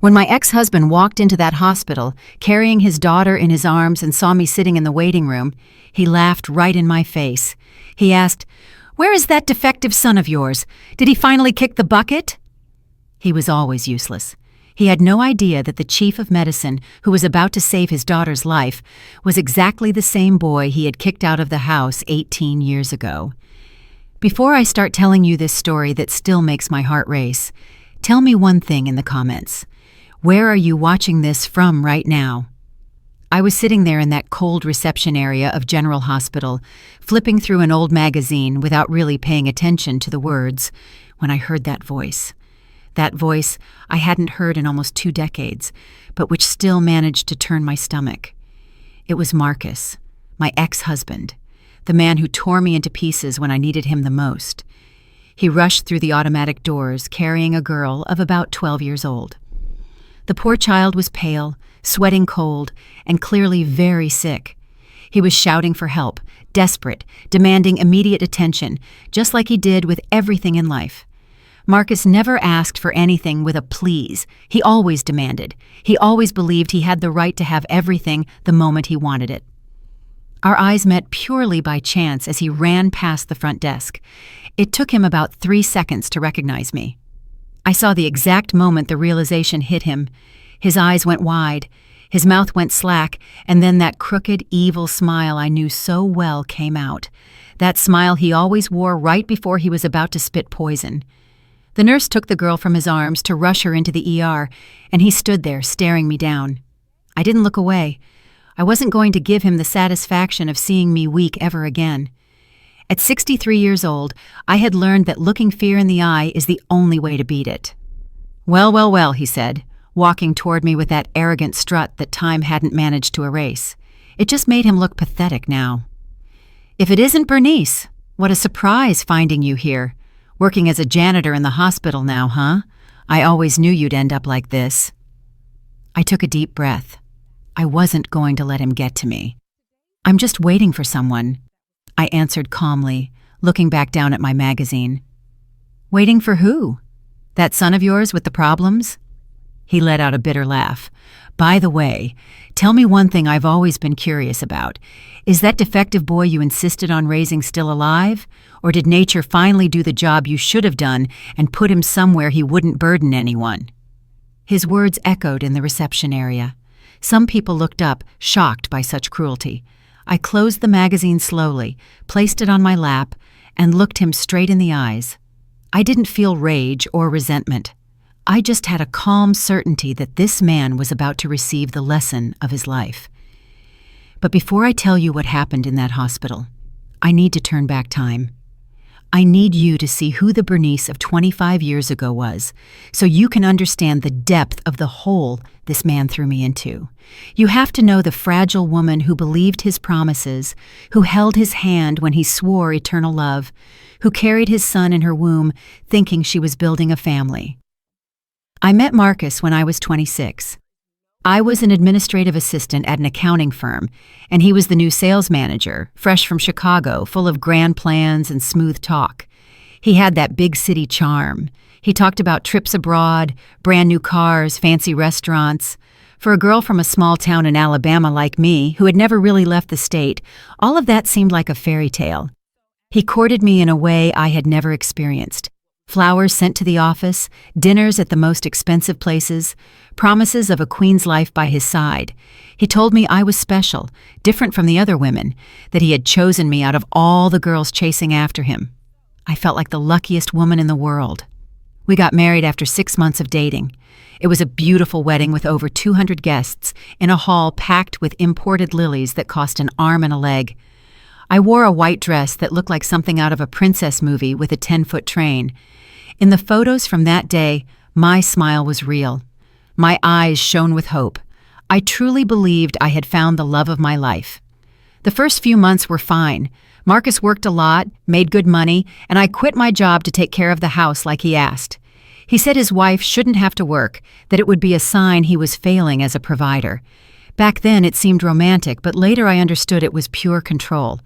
When my ex-husband walked into that hospital, carrying his daughter in his arms and saw me sitting in the waiting room, he laughed right in my face. He asked, "Where is that defective son of yours? Did he finally kick the bucket?" He was always useless. He had no idea that the chief of medicine, who was about to save his daughter's life, was exactly the same boy he had kicked out of the house 18 years ago. Before I start telling you this story that still makes my heart race, tell me one thing in the comments. Where are you watching this from right now? I was sitting there in that cold reception area of General Hospital, flipping through an old magazine without really paying attention to the words, when I heard that voice. That voice I hadn't heard in almost 2 decades, but which still managed to turn my stomach. It was Marcus, my ex-husband, the man who tore me into pieces when I needed him the most. He rushed through the automatic doors carrying a girl of about 12 years old. The poor child was pale, sweating cold, and clearly very sick. He was shouting for help, desperate, demanding immediate attention, just like he did with everything in life. Marcus never asked for anything with a please. He always demanded. He always believed he had the right to have everything the moment he wanted it. Our eyes met purely by chance as he ran past the front desk. It took him about 3 seconds to recognize me. I saw the exact moment the realization hit him. His eyes went wide, his mouth went slack, and then that crooked, evil smile I knew so well came out. That smile he always wore right before he was about to spit poison. The nurse took the girl from his arms to rush her into the ER, and he stood there staring me down. I didn't look away. I wasn't going to give him the satisfaction of seeing me weak ever again. At 63 years old, I had learned that looking fear in the eye is the only way to beat it. "Well, well, well," he said, walking toward me with that arrogant strut that time hadn't managed to erase. It just made him look pathetic now. "If it isn't Bernice, what a surprise finding you here. Working as a janitor in the hospital now, huh? I always knew you'd end up like this." I took a deep breath. I wasn't going to let him get to me. "I'm just waiting for someone," I answered calmly, looking back down at my magazine. "Waiting for who? That son of yours with the problems?" He let out a bitter laugh. "By the way, tell me one thing I've always been curious about. Is that defective boy you insisted on raising still alive? Or did nature finally do the job you should have done and put him somewhere he wouldn't burden anyone?" His words echoed in the reception area. Some people looked up, shocked by such cruelty. I closed the magazine slowly, placed it on my lap, and looked him straight in the eyes. I didn't feel rage or resentment. I just had a calm certainty that this man was about to receive the lesson of his life. But before I tell you what happened in that hospital, I need to turn back time. I need you to see who the Bernice of 25 years ago was, so you can understand the depth of the hole this man threw me into. You have to know the fragile woman who believed his promises, who held his hand when he swore eternal love, who carried his son in her womb thinking she was building a family. I met Marcus when I was 26. I was an administrative assistant at an accounting firm, and he was the new sales manager, fresh from Chicago, full of grand plans and smooth talk. He had that big city charm. He talked about trips abroad, brand new cars, fancy restaurants. For a girl from a small town in Alabama like me, who had never really left the state, all of that seemed like a fairy tale. He courted me in a way I had never experienced. Flowers sent to the office, dinners at the most expensive places, promises of a queen's life by his side. He told me I was special, different from the other women, that he had chosen me out of all the girls chasing after him. I felt like the luckiest woman in the world. We got married after 6 months of dating. It was a beautiful wedding with over 200 guests in a hall packed with imported lilies that cost an arm and a leg. I wore a white dress that looked like something out of a princess movie with a 10-foot train. In the photos from that day, my smile was real. My eyes shone with hope. I truly believed I had found the love of my life. The first few months were fine. Marcus worked a lot, made good money, and I quit my job to take care of the house like he asked. He said his wife shouldn't have to work, that it would be a sign he was failing as a provider. Back then it seemed romantic, but later I understood it was pure control.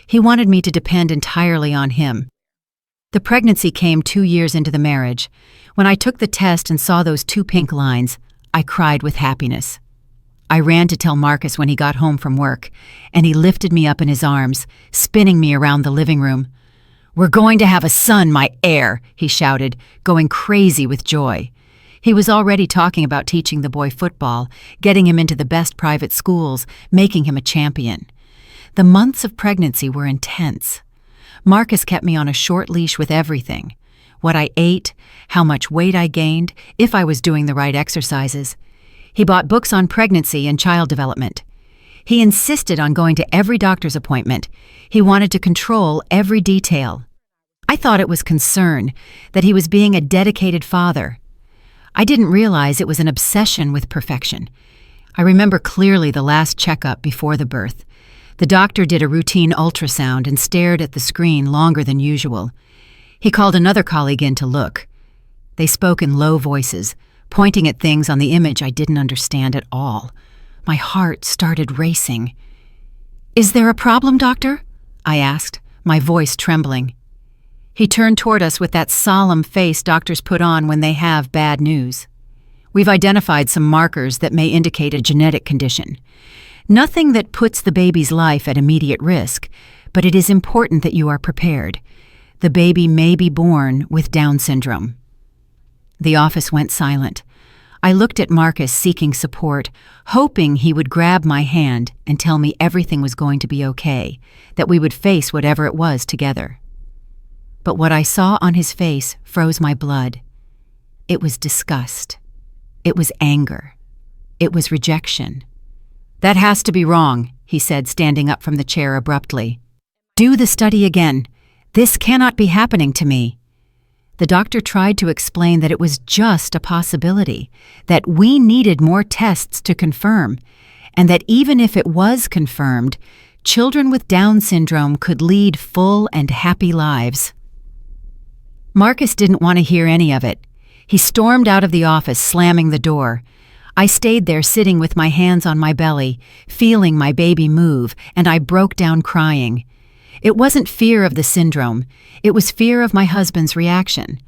He wanted me to depend entirely on him. The pregnancy came 2 years into the marriage. When I took the test and saw those 2 pink lines, I cried with happiness. I ran to tell Marcus when he got home from work, and he lifted me up in his arms, spinning me around the living room. "We're going to have a son, my heir," he shouted, going crazy with joy. He was already talking about teaching the boy football, getting him into the best private schools, making him a champion. The months of pregnancy were intense. Marcus kept me on a short leash with everything: what I ate, how much weight I gained, if I was doing the right exercises. He bought books on pregnancy and child development. He insisted on going to every doctor's appointment. He wanted to control every detail. I thought it was concern, that he was being a dedicated father. I didn't realize it was an obsession with perfection. I remember clearly the last checkup before the birth. The doctor did a routine ultrasound and stared at the screen longer than usual. He called another colleague in to look. They spoke in low voices, pointing at things on the image I didn't understand at all. My heart started racing. "Is there a problem, doctor?" I asked, my voice trembling. He turned toward us with that solemn face doctors put on when they have bad news. "We've identified some markers that may indicate a genetic condition. Nothing that puts the baby's life at immediate risk, but it is important that you are prepared. The baby may be born with Down syndrome." The office went silent. I looked at Marcus seeking support, hoping he would grab my hand and tell me everything was going to be okay, that we would face whatever it was together. But what I saw on his face froze my blood. It was disgust. It was anger. It was rejection. "That has to be wrong," he said, standing up from the chair abruptly. "Do the study again. This cannot be happening to me." The doctor tried to explain that it was just a possibility, that we needed more tests to confirm, and that even if it was confirmed, children with Down syndrome could lead full and happy lives. Marcus didn't want to hear any of it. He stormed out of the office, slamming the door. I stayed there sitting with my hands on my belly, feeling my baby move, and I broke down crying. It wasn't fear of the syndrome. It was fear of my husband's reaction.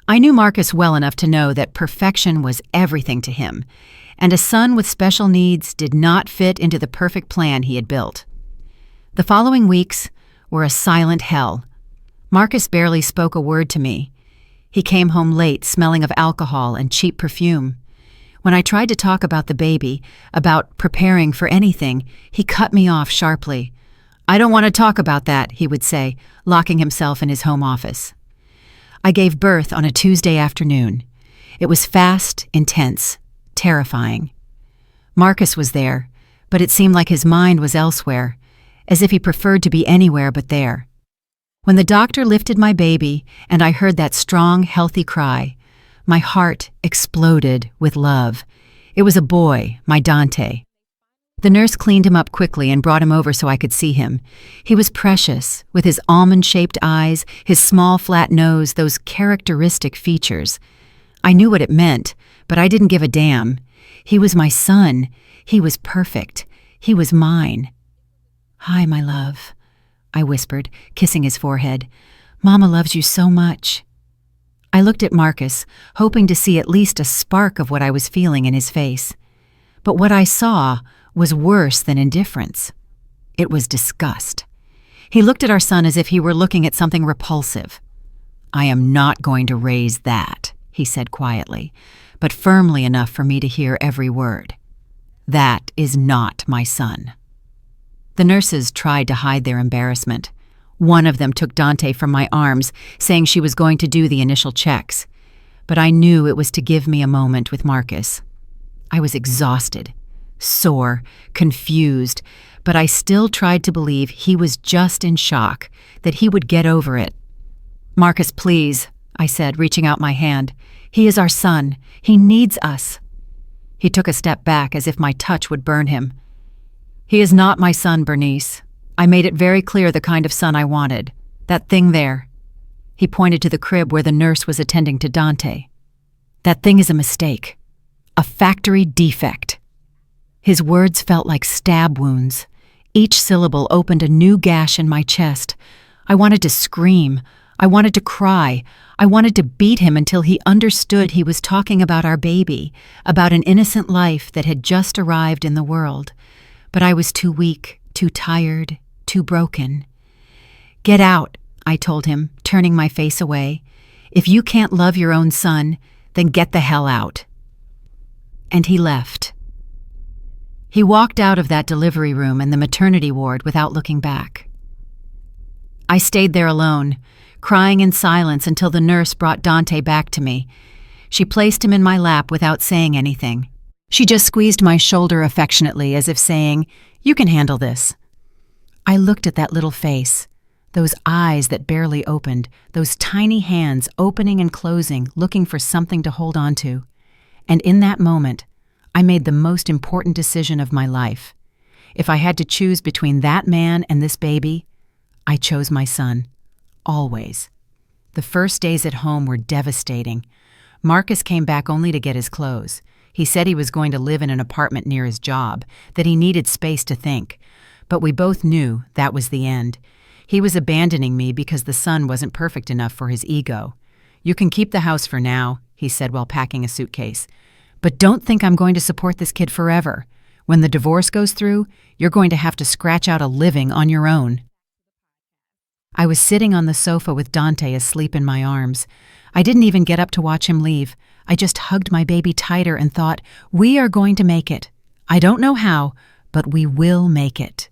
I knew Marcus well enough to know that perfection was everything to him, and a son with special needs did not fit into the perfect plan he had built. The following weeks were a silent hell. Marcus barely spoke a word to me. He came home late, smelling of alcohol and cheap perfume. When I tried to talk about the baby, about preparing for anything, he cut me off sharply. "I don't want to talk about that," he would say, locking himself in his home office. I gave birth on a Tuesday afternoon. It was fast, intense, terrifying. Marcus was there, but it seemed like his mind was elsewhere, as if he preferred to be anywhere but there. When the doctor lifted my baby and I heard that strong, healthy cry, my heart exploded with love. It was a boy, my Dante. The nurse cleaned him up quickly and brought him over so I could see him. He was precious, with his almond-shaped eyes, his small flat nose, those characteristic features. I knew what it meant, but I didn't give a damn. He was my son. He was perfect. He was mine. "Hi, my love," I whispered, kissing his forehead. "Mama loves you so much." I looked at Marcus, hoping to see at least a spark of what I was feeling in his face. But what I saw was worse than indifference. It was disgust. He looked at our son as if he were looking at something repulsive. "I am not going to raise that," he said quietly, but firmly enough for me to hear every word. "That is not my son." The nurses tried to hide their embarrassment. One of them took Dante from my arms, saying she was going to do the initial checks. But I knew it was to give me a moment with Marcus. I was exhausted, sore, confused, but I still tried to believe he was just in shock, that he would get over it. "Marcus, please," I said, reaching out my hand. "He is our son. He needs us." He took a step back as if my touch would burn him. "He is not my son, Bernice. I made it very clear the kind of son I wanted. That thing there." He pointed to the crib where the nurse was attending to Dante. "That thing is a mistake. A factory defect." His words felt like stab wounds. Each syllable opened a new gash in my chest. I wanted to scream. I wanted to cry. I wanted to beat him until he understood he was talking about our baby, about an innocent life that had just arrived in the world. But I was too weak, too tired, too broken. "Get out," I told him, turning my face away. "If you can't love your own son, then get the hell out." And he left. He walked out of that delivery room and the maternity ward without looking back. I stayed there alone, crying in silence until the nurse brought Dante back to me. She placed him in my lap without saying anything. She just squeezed my shoulder affectionately as if saying, "You can handle this." I looked at that little face, those eyes that barely opened, those tiny hands opening and closing, looking for something to hold on to. And in that moment, I made the most important decision of my life. If I had to choose between that man and this baby, I chose my son. Always. The first days at home were devastating. Marcus came back only to get his clothes. He said he was going to live in an apartment near his job, that he needed space to think. But we both knew that was the end. He was abandoning me because the son wasn't perfect enough for his ego. "You can keep the house for now," he said while packing a suitcase. "But don't think I'm going to support this kid forever. When the divorce goes through, you're going to have to scratch out a living on your own." I was sitting on the sofa with Dante asleep in my arms. I didn't even get up to watch him leave. I just hugged my baby tighter and thought, we are going to make it. I don't know how, but we will make it.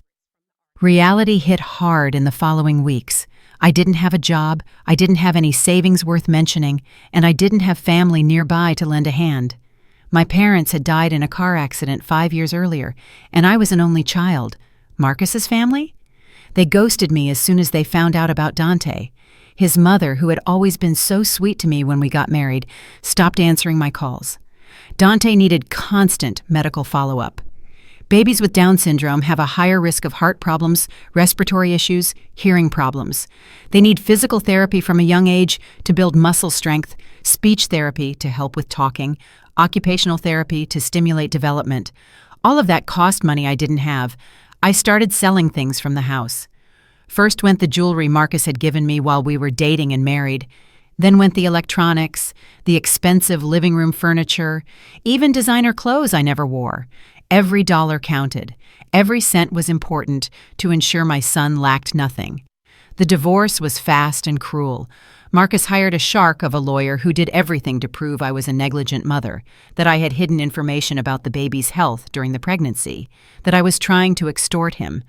Reality hit hard in the following weeks. I didn't have a job, I didn't have any savings worth mentioning, and I didn't have family nearby to lend a hand. My parents had died in a car accident 5 years earlier, and I was an only child. Marcus's family? They ghosted me as soon as they found out about Dante. His mother, who had always been so sweet to me when we got married, stopped answering my calls. Dante needed constant medical follow-up. Babies with Down syndrome have a higher risk of heart problems, respiratory issues, hearing problems. They need physical therapy from a young age to build muscle strength, speech therapy to help with talking, occupational therapy to stimulate development. All of that cost money I didn't have. I started selling things from the house. First went the jewelry Marcus had given me while we were dating and married. Then went the electronics, the expensive living room furniture, even designer clothes I never wore. Every dollar counted. Every cent was important to ensure my son lacked nothing. The divorce was fast and cruel. Marcus hired a shark of a lawyer who did everything to prove I was a negligent mother, that I had hidden information about the baby's health during the pregnancy, that I was trying to extort him.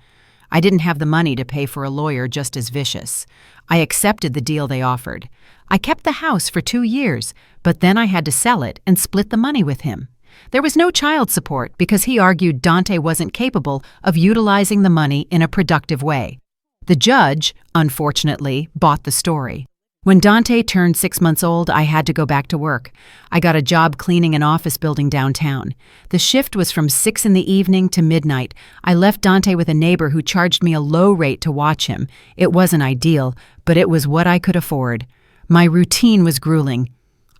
I didn't have the money to pay for a lawyer just as vicious. I accepted the deal they offered. I kept the house for 2 years, but then I had to sell it and split the money with him. There was no child support because he argued Dante wasn't capable of utilizing the money in a productive way. The judge, unfortunately, bought the story. When Dante turned 6 months old, I had to go back to work. I got a job cleaning an office building downtown. The shift was from 6 in the evening to midnight. I left Dante with a neighbor who charged me a low rate to watch him. It wasn't ideal, but it was what I could afford. My routine was grueling.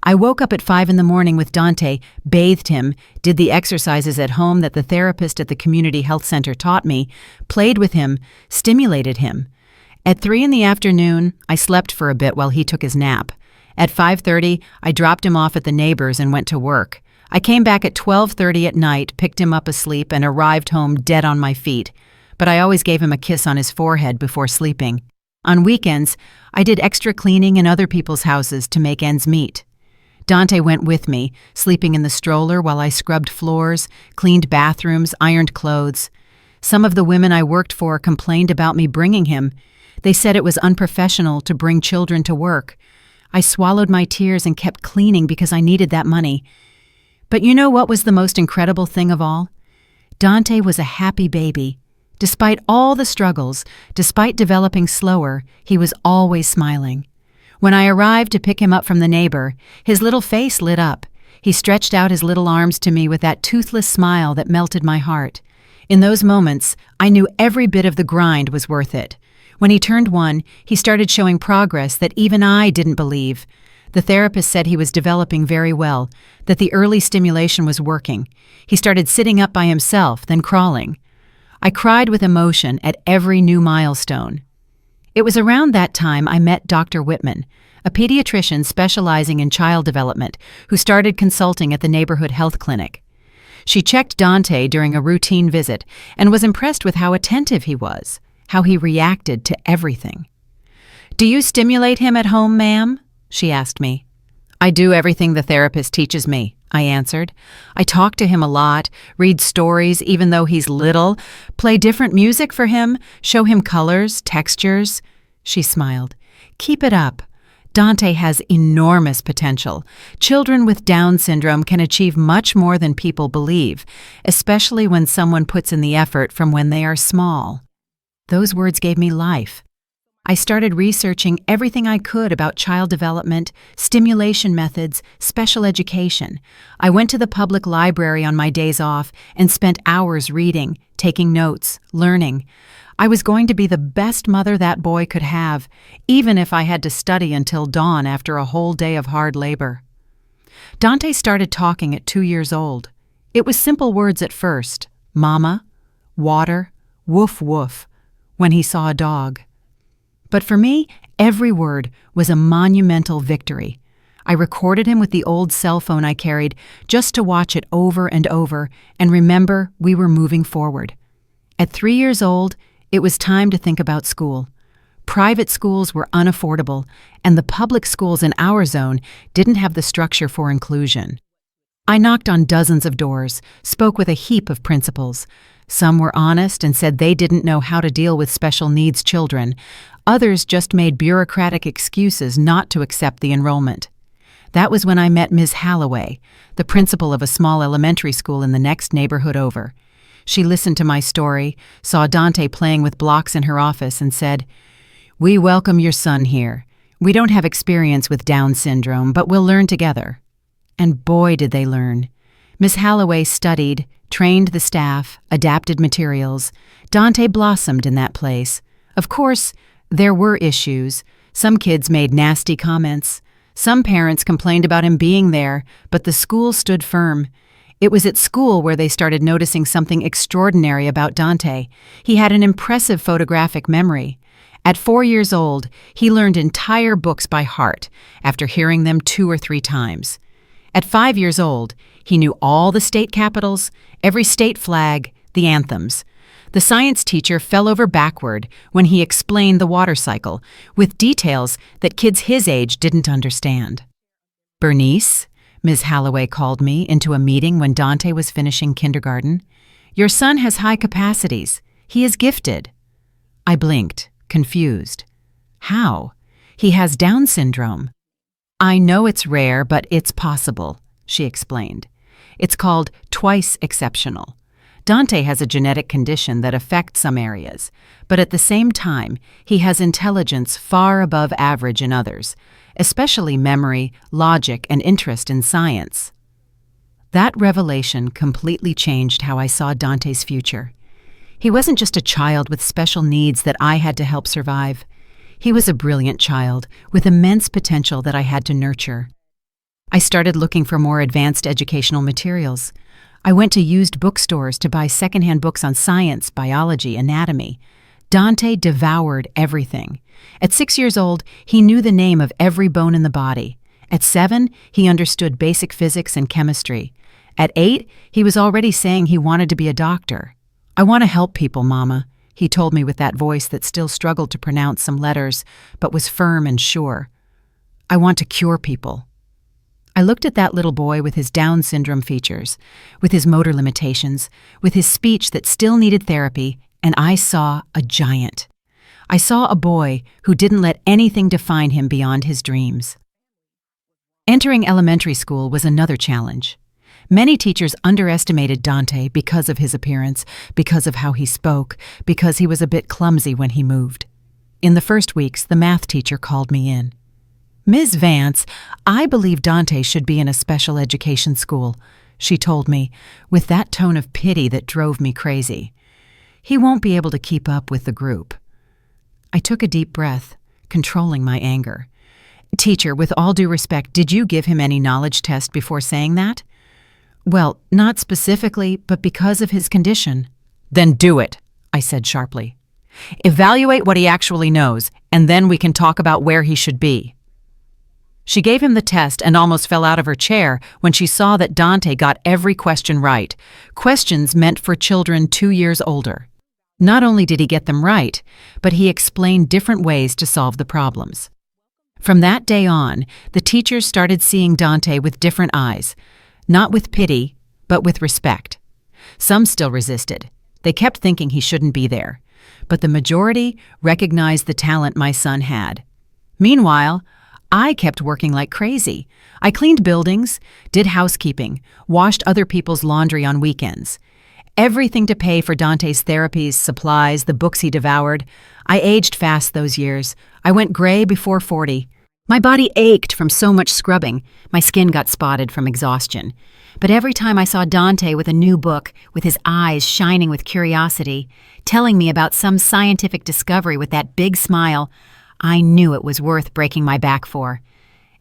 I woke up at 5 in the morning with Dante, bathed him, did the exercises at home that the therapist at the community health center taught me, played with him, stimulated him. At 3 in the afternoon, I slept for a bit while he took his nap. At 5:30, I dropped him off at the neighbor's and went to work. I came back at 12:30 at night, picked him up asleep, and arrived home dead on my feet. But I always gave him a kiss on his forehead before sleeping. On weekends, I did extra cleaning in other people's houses to make ends meet. Dante went with me, sleeping in the stroller while I scrubbed floors, cleaned bathrooms, ironed clothes. Some of the women I worked for complained about me bringing him. They said it was unprofessional to bring children to work. I swallowed my tears and kept cleaning because I needed that money. But you know what was the most incredible thing of all? Dante was a happy baby. Despite all the struggles, despite developing slower, he was always smiling. When I arrived to pick him up from the neighbor, his little face lit up. He stretched out his little arms to me with that toothless smile that melted my heart. In those moments, I knew every bit of the grind was worth it. When he turned 1, he started showing progress that even I didn't believe. The therapist said he was developing very well, that the early stimulation was working. He started sitting up by himself, then crawling. I cried with emotion at every new milestone. It was around that time I met Dr. Whitman, a pediatrician specializing in child development who started consulting at the neighborhood health clinic. She checked Dante during a routine visit and was impressed with how attentive he was, how he reacted to everything. "Do you stimulate him at home, ma'am?" she asked me. "I do everything the therapist teaches me," I answered. "I talk to him a lot, read stories even though he's little, play different music for him, show him colors, textures." She smiled. "Keep it up. Dante has enormous potential. Children with Down syndrome can achieve much more than people believe, especially when someone puts in the effort from when they are small." Those words gave me life. I started researching everything I could about child development, stimulation methods, special education. I went to the public library on my days off and spent hours reading, taking notes, learning. I was going to be the best mother that boy could have, even if I had to study until dawn after a whole day of hard labor. Dante started talking at 2 years old. It was simple words at first: mama, water, woof woof, when he saw a dog. But for me, every word was a monumental victory. I recorded him with the old cell phone I carried just to watch it over and over and remember we were moving forward. At 3 years old, it was time to think about school. Private schools were unaffordable, and the public schools in our zone didn't have the structure for inclusion. I knocked on dozens of doors, spoke with a heap of principals. Some were honest and said they didn't know how to deal with special needs children. Others just made bureaucratic excuses not to accept the enrollment. That was when I met Ms. Halloway, the principal of a small elementary school in the next neighborhood over. She listened to my story, saw Dante playing with blocks in her office, and said, "We welcome your son here. We don't have experience with Down syndrome, but we'll learn together." And boy, did they learn. Ms. Halloway studied, trained the staff, adapted materials. Dante blossomed in that place. Of course, there were issues. Some kids made nasty comments. Some parents complained about him being there, but the school stood firm. It was at school where they started noticing something extraordinary about Dante. He had an impressive photographic memory. At 4 years old, he learned entire books by heart after hearing them 2 or 3 times. At 5 years old, he knew all the state capitals, every state flag, the anthems. The science teacher fell over backward when he explained the water cycle, with details that kids his age didn't understand. "Bernice," Ms. Halloway called me into a meeting when Dante was finishing kindergarten. "Your son has high capacities. He is gifted." I blinked, confused. "How? He has Down syndrome." "I know it's rare, but it's possible," she explained. "It's called twice exceptional. Dante has a genetic condition that affects some areas, but at the same time, he has intelligence far above average in others, especially memory, logic, and interest in science." That revelation completely changed how I saw Dante's future. He wasn't just a child with special needs that I had to help survive. He was a brilliant child with immense potential that I had to nurture. I started looking for more advanced educational materials. I went to used bookstores to buy secondhand books on science, biology, anatomy. Dante devoured everything. At 6 years old, he knew the name of every bone in the body. At 7, he understood basic physics and chemistry. At 8, he was already saying he wanted to be a doctor. "I want to help people, Mama," he told me with that voice that still struggled to pronounce some letters, but was firm and sure. "I want to cure people." I looked at that little boy with his Down syndrome features, with his motor limitations, with his speech that still needed therapy, and I saw a giant. I saw a boy who didn't let anything define him beyond his dreams. Entering elementary school was another challenge. Many teachers underestimated Dante because of his appearance, because of how he spoke, because he was a bit clumsy when he moved. In the first weeks, the math teacher called me in. "Ms. Vance, I believe Dante should be in a special education school," she told me, with that tone of pity that drove me crazy. "He won't be able to keep up with the group." I took a deep breath, controlling my anger. "Teacher, with all due respect, did you give him any knowledge test before saying that?" "Well, not specifically, but because of his condition." "Then do it," I said sharply. Evaluate what he actually knows, and then we can talk about where he should be." She gave him the test and almost fell out of her chair when she saw that Dante got every question right, questions meant for children 2 years older. Not only did he get them right, but he explained different ways to solve the problems. From that day on, the teachers started seeing Dante with different eyes, not with pity, but with respect. Some still resisted. They kept thinking he shouldn't be there, but the majority recognized the talent my son had. Meanwhile, I kept working like crazy. I cleaned buildings, did housekeeping, washed other people's laundry on weekends. Everything to pay for Dante's therapies, supplies, the books he devoured. I aged fast those years. I went gray before 40. My body ached from so much scrubbing. My skin got spotted from exhaustion. But every time I saw Dante with a new book, with his eyes shining with curiosity, telling me about some scientific discovery with that big smile, I knew it was worth breaking my back for.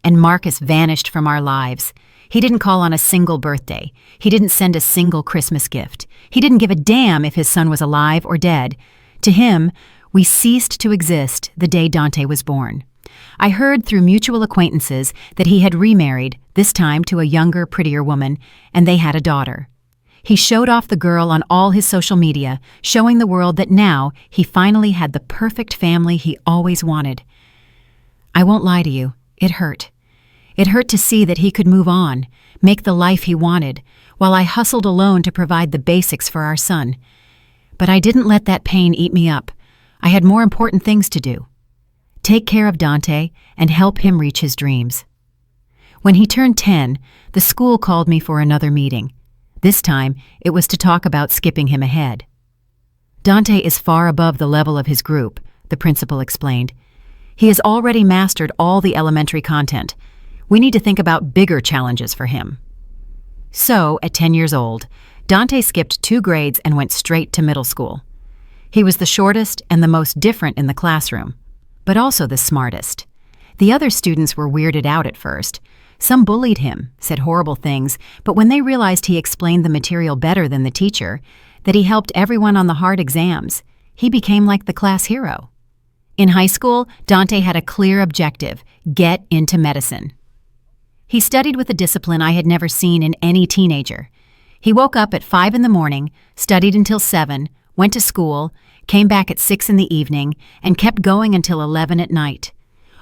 And Marcus vanished from our lives. He didn't call on a single birthday. He didn't send a single Christmas gift. He didn't give a damn if his son was alive or dead. To him, we ceased to exist the day Dante was born. I heard through mutual acquaintances that he had remarried, this time to a younger, prettier woman, and they had a daughter. He showed off the girl on all his social media, showing the world that now he finally had the perfect family he always wanted. I won't lie to you, it hurt. It hurt to see that he could move on, make the life he wanted, while I hustled alone to provide the basics for our son. But I didn't let that pain eat me up. I had more important things to do. Take care of Dante and help him reach his dreams. When he turned 10, the school called me for another meeting. This time, it was to talk about skipping him ahead. Dante is far above the level of his group, the principal explained. He has already mastered all the elementary content. We need to think about bigger challenges for him. So, at 10 years old, Dante skipped 2 grades and went straight to middle school. He was the shortest and the most different in the classroom, but also the smartest. The other students were weirded out at first. Some bullied him, said horrible things, but when they realized he explained the material better than the teacher, that he helped everyone on the hard exams, he became like the class hero. In high school, Dante had a clear objective: get into medicine. He studied with a discipline I had never seen in any teenager. He woke up at 5 in the morning, studied until 7, went to school, came back at 6 in the evening, and kept going until 11 at night.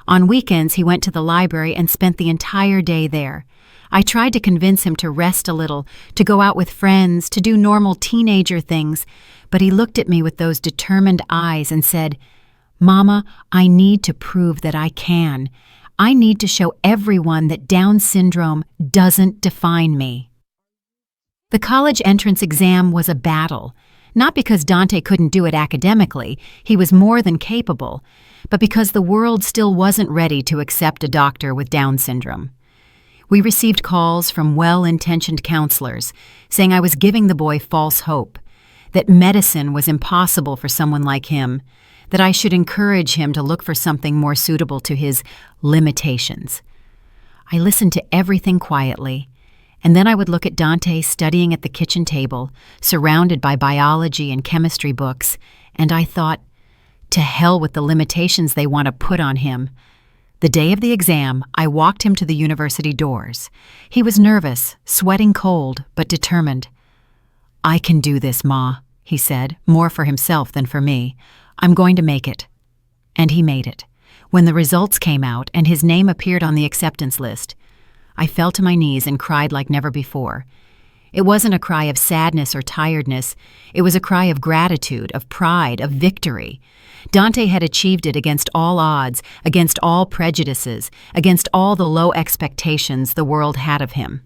On weekends, he went to the library and spent the entire day there. I tried to convince him to rest a little, to go out with friends, to do normal teenager things, but he looked at me with those determined eyes and said, "Mama, I need to prove that I can. I need to show everyone that Down syndrome doesn't define me." The college entrance exam was a battle, not because Dante couldn't do it academically, he was more than capable, but because the world still wasn't ready to accept a doctor with Down syndrome. We received calls from well-intentioned counselors saying I was giving the boy false hope, that medicine was impossible for someone like him, that I should encourage him to look for something more suitable to his limitations. I listened to everything quietly, and then I would look at Dante studying at the kitchen table, surrounded by biology and chemistry books, and I thought, to hell with the limitations they want to put on him. The day of the exam, I walked him to the university doors. He was nervous, sweating cold, but determined. "I can do this, Ma," he said, more for himself than for me. "I'm going to make it." And he made it. When the results came out and his name appeared on the acceptance list, I fell to my knees and cried like never before. It wasn't a cry of sadness or tiredness. It was a cry of gratitude, of pride, of victory. Dante had achieved it against all odds, against all prejudices, against all the low expectations the world had of him.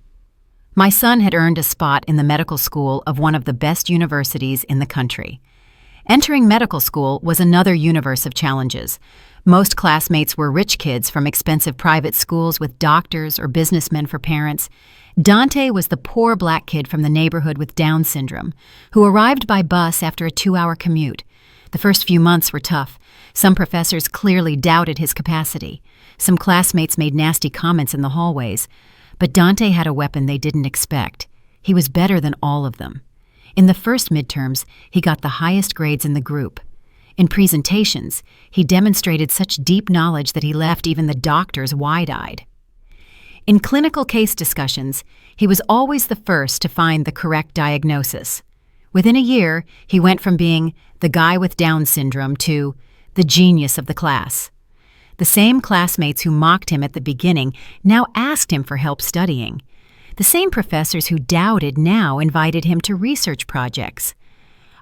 My son had earned a spot in the medical school of one of the best universities in the country. Entering medical school was another universe of challenges. Most classmates were rich kids from expensive private schools with doctors or businessmen for parents. Dante was the poor black kid from the neighborhood with Down syndrome, who arrived by bus after a 2-hour commute. The first few months were tough. Some professors clearly doubted his capacity. Some classmates made nasty comments in the hallways. But Dante had a weapon they didn't expect. He was better than all of them. In the first midterms, he got the highest grades in the group. In presentations, he demonstrated such deep knowledge that he left even the doctors wide-eyed. In clinical case discussions, he was always the first to find the correct diagnosis. Within a year, he went from being the guy with Down syndrome to the genius of the class. The same classmates who mocked him at the beginning now asked him for help studying. The same professors who doubted now invited him to research projects.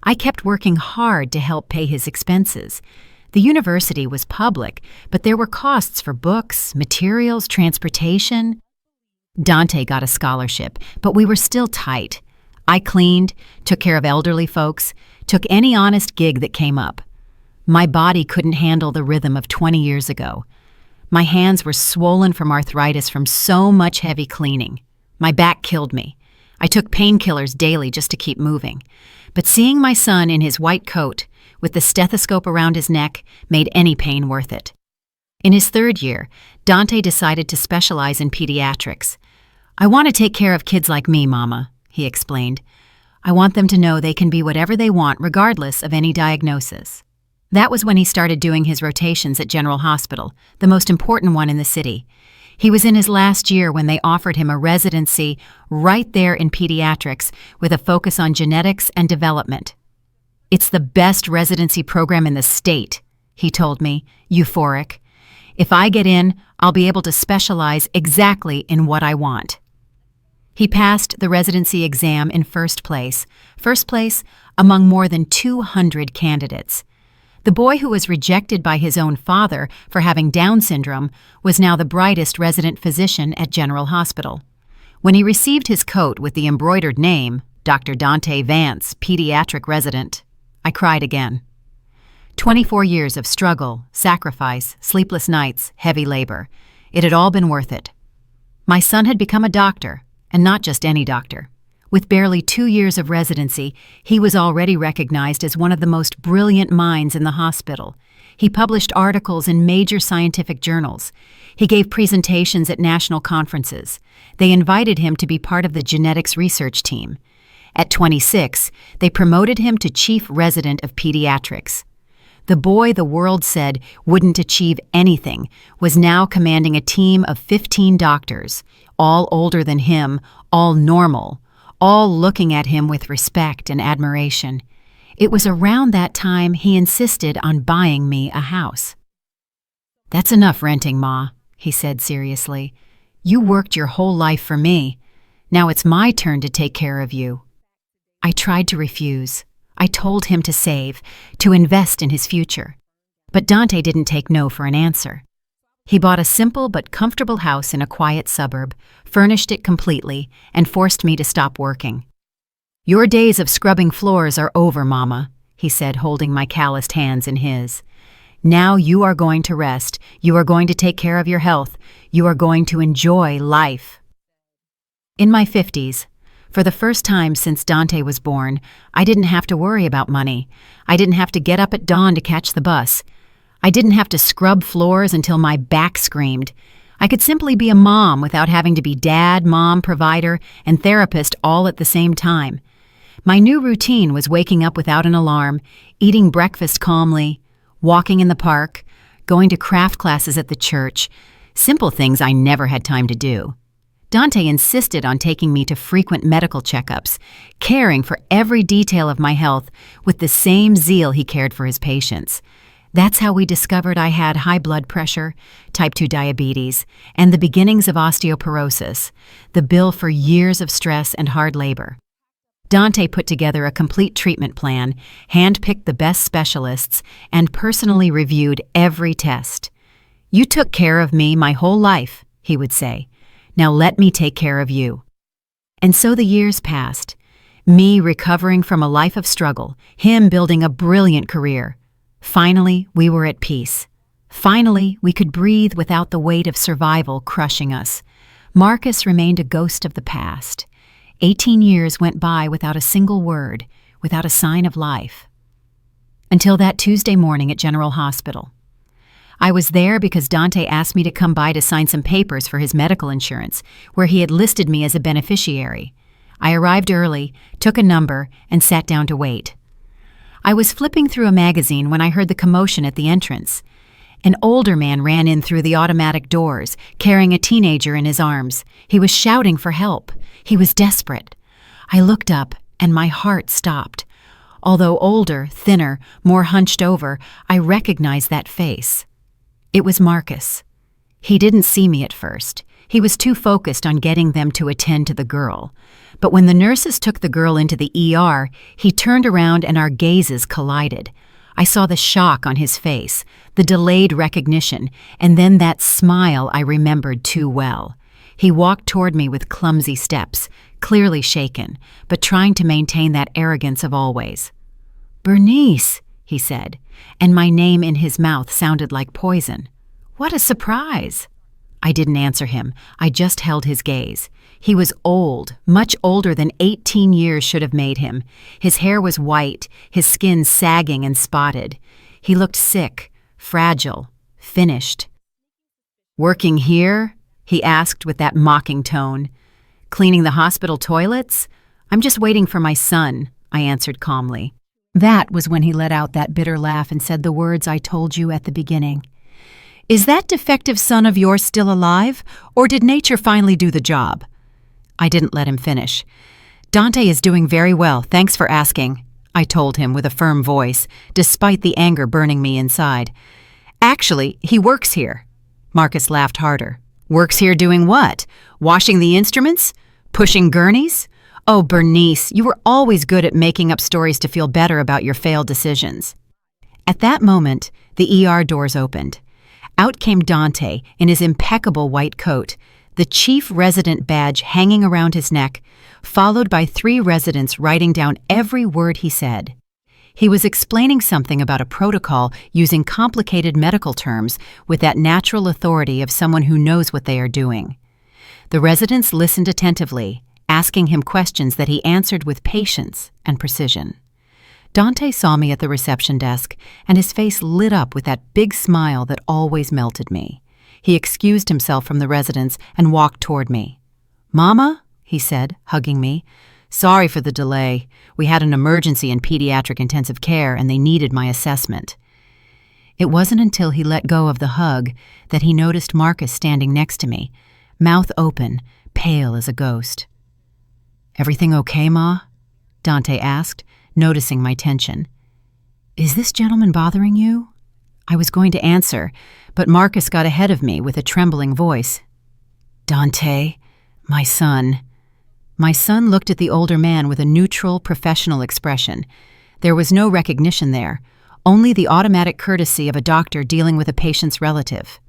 I kept working hard to help pay his expenses. The university was public, but there were costs for books, materials, transportation. Dante got a scholarship, but we were still tight. I cleaned, took care of elderly folks, took any honest gig that came up. My body couldn't handle the rhythm of 20 years ago. My hands were swollen from arthritis from so much heavy cleaning. My back killed me. I took painkillers daily just to keep moving. But seeing my son in his white coat, with the stethoscope around his neck, made any pain worth it. In his third year, Dante decided to specialize in pediatrics. "I want to take care of kids like me, Mama," he explained. "I want them to know they can be whatever they want regardless of any diagnosis." That was when he started doing his rotations at General Hospital, the most important one in the city. He was in his last year when they offered him a residency right there in pediatrics with a focus on genetics and development. "It's the best residency program in the state," he told me, euphoric. "If I get in, I'll be able to specialize exactly in what I want." He passed the residency exam in first place among more than 200 candidates. The boy who was rejected by his own father for having Down syndrome was now the brightest resident physician at General Hospital. When he received his coat with the embroidered name, Dr. Dante Vance, pediatric resident, I cried again. 24 years of struggle, sacrifice, sleepless nights, heavy labor. It had all been worth it. My son had become a doctor, and not just any doctor. With barely 2 years of residency, he was already recognized as one of the most brilliant minds in the hospital. He published articles in major scientific journals. He gave presentations at national conferences. They invited him to be part of the genetics research team. At 26, they promoted him to chief resident of pediatrics. The boy the world said wouldn't achieve anything was now commanding a team of 15 doctors, all older than him, all normal, all looking at him with respect and admiration. It was around that time he insisted on buying me a house. "That's enough renting, Ma," he said seriously. "You worked your whole life for me. Now it's my turn to take care of you." I tried to refuse. I told him to save, to invest in his future. But Dante didn't take no for an answer. He bought a simple but comfortable house in a quiet suburb, furnished it completely, and forced me to stop working. "Your days of scrubbing floors are over, Mama," he said, holding my calloused hands in his. "Now you are going to rest. You are going to take care of your health. You are going to enjoy life." In my 50s, for the first time since Dante was born, I didn't have to worry about money. I didn't have to get up at dawn to catch the bus. I didn't have to scrub floors until my back screamed. I could simply be a mom without having to be dad, mom, provider, and therapist all at the same time. My new routine was waking up without an alarm, eating breakfast calmly, walking in the park, going to craft classes at the church, simple things I never had time to do. Dante insisted on taking me to frequent medical checkups, caring for every detail of my health with the same zeal he cared for his patients. That's how we discovered I had high blood pressure, type 2 diabetes, and the beginnings of osteoporosis, the bill for years of stress and hard labor. Dante put together a complete treatment plan, handpicked the best specialists, and personally reviewed every test. "You took care of me my whole life," he would say. "Now let me take care of you." And so the years passed, me recovering from a life of struggle, him building a brilliant career. Finally, we were at peace. Finally, we could breathe without the weight of survival crushing us. Marcus remained a ghost of the past. 18 years went by without a single word, without a sign of life. Until that Tuesday morning at General Hospital. I was there because Dante asked me to come by to sign some papers for his medical insurance, where he had listed me as a beneficiary. I arrived early, took a number, and sat down to wait. I was flipping through a magazine when I heard the commotion at the entrance. An older man ran in through the automatic doors, carrying a teenager in his arms. He was shouting for help. He was desperate. I looked up, and my heart stopped. Although older, thinner, more hunched over, I recognized that face. It was Marcus. He didn't see me at first. He was too focused on getting them to attend to the girl. But when the nurses took the girl into the ER, he turned around and our gazes collided. I saw the shock on his face, the delayed recognition, and then that smile I remembered too well. He walked toward me with clumsy steps, clearly shaken, but trying to maintain that arrogance of always. "Bernice," he said, and my name in his mouth sounded like poison. What a surprise! I didn't answer him. I just held his gaze. He was old, much older than 18 years should have made him. His hair was white, his skin sagging and spotted. He looked sick, fragile, finished. "Working here?" he asked with that mocking tone. "Cleaning the hospital toilets? I'm just waiting for my son," I answered calmly. That was when he let out that bitter laugh and said the words I told you at the beginning. "Is that defective son of yours still alive, or did nature finally do the job?" I didn't let him finish. "Dante is doing very well, thanks for asking," I told him with a firm voice, despite the anger burning me inside. "Actually, he works here." Marcus laughed harder. "Works here doing what? Washing the instruments? Pushing gurneys? Oh, Bernice, you were always good at making up stories to feel better about your failed decisions." At that moment, the ER doors opened. Out came Dante in his impeccable white coat, the chief resident badge hanging around his neck, followed by 3 residents writing down every word he said. He was explaining something about a protocol using complicated medical terms with that natural authority of someone who knows what they are doing. The residents listened attentively, asking him questions that he answered with patience and precision. Dante saw me at the reception desk, and his face lit up with that big smile that always melted me. He excused himself from the residents and walked toward me. "Mama," he said, hugging me, "sorry for the delay. We had an emergency in pediatric intensive care, and they needed my assessment." It wasn't until he let go of the hug that he noticed Marcus standing next to me, mouth open, pale as a ghost. "Everything okay, Ma?" Dante asked, noticing my tension. "Is this gentleman bothering you?" I was going to answer, but Marcus got ahead of me with a trembling voice. "Dante, my son." My son looked at the older man with a neutral, professional expression. There was no recognition there, only the automatic courtesy of a doctor dealing with a patient's relative.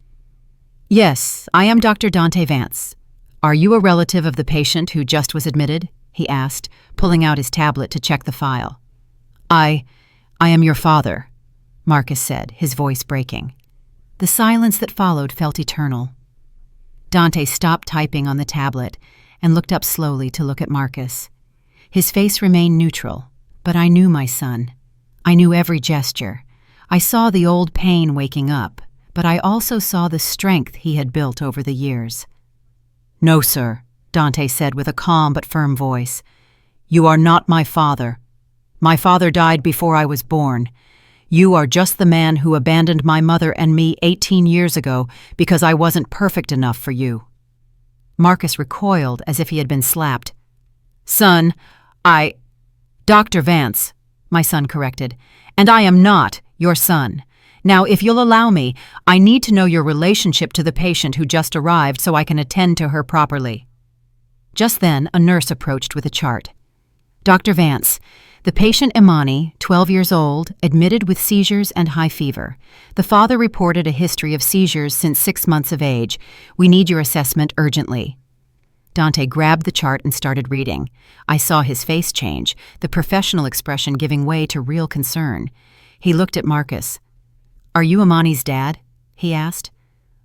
"Yes, I am Dr. Dante Vance. Are you a relative of the patient who just was admitted?" he asked, pulling out his tablet to check the file. I am your father," Marcus said, his voice breaking. The silence that followed felt eternal. Dante stopped typing on the tablet and looked up slowly to look at Marcus. His face remained neutral, but I knew my son. I knew every gesture. I saw the old pain waking up, but I also saw the strength he had built over the years. "No, sir," Dante said with a calm but firm voice. "You are not my father. My father died before I was born. You are just the man who abandoned my mother and me 18 years ago because I wasn't perfect enough for you." Marcus recoiled as if he had been slapped. "Son, Dr. Vance," my son corrected, "and I am not your son. Now, if you'll allow me, I need to know your relationship to the patient who just arrived so I can attend to her properly." Just then, a nurse approached with a chart. "Dr. Vance, the patient Imani, 12 years old, admitted with seizures and high fever. The father reported a history of seizures since 6 months of age. We need your assessment urgently." Dante grabbed the chart and started reading. I saw his face change, the professional expression giving way to real concern. He looked at Marcus. "Are you Imani's dad?" he asked.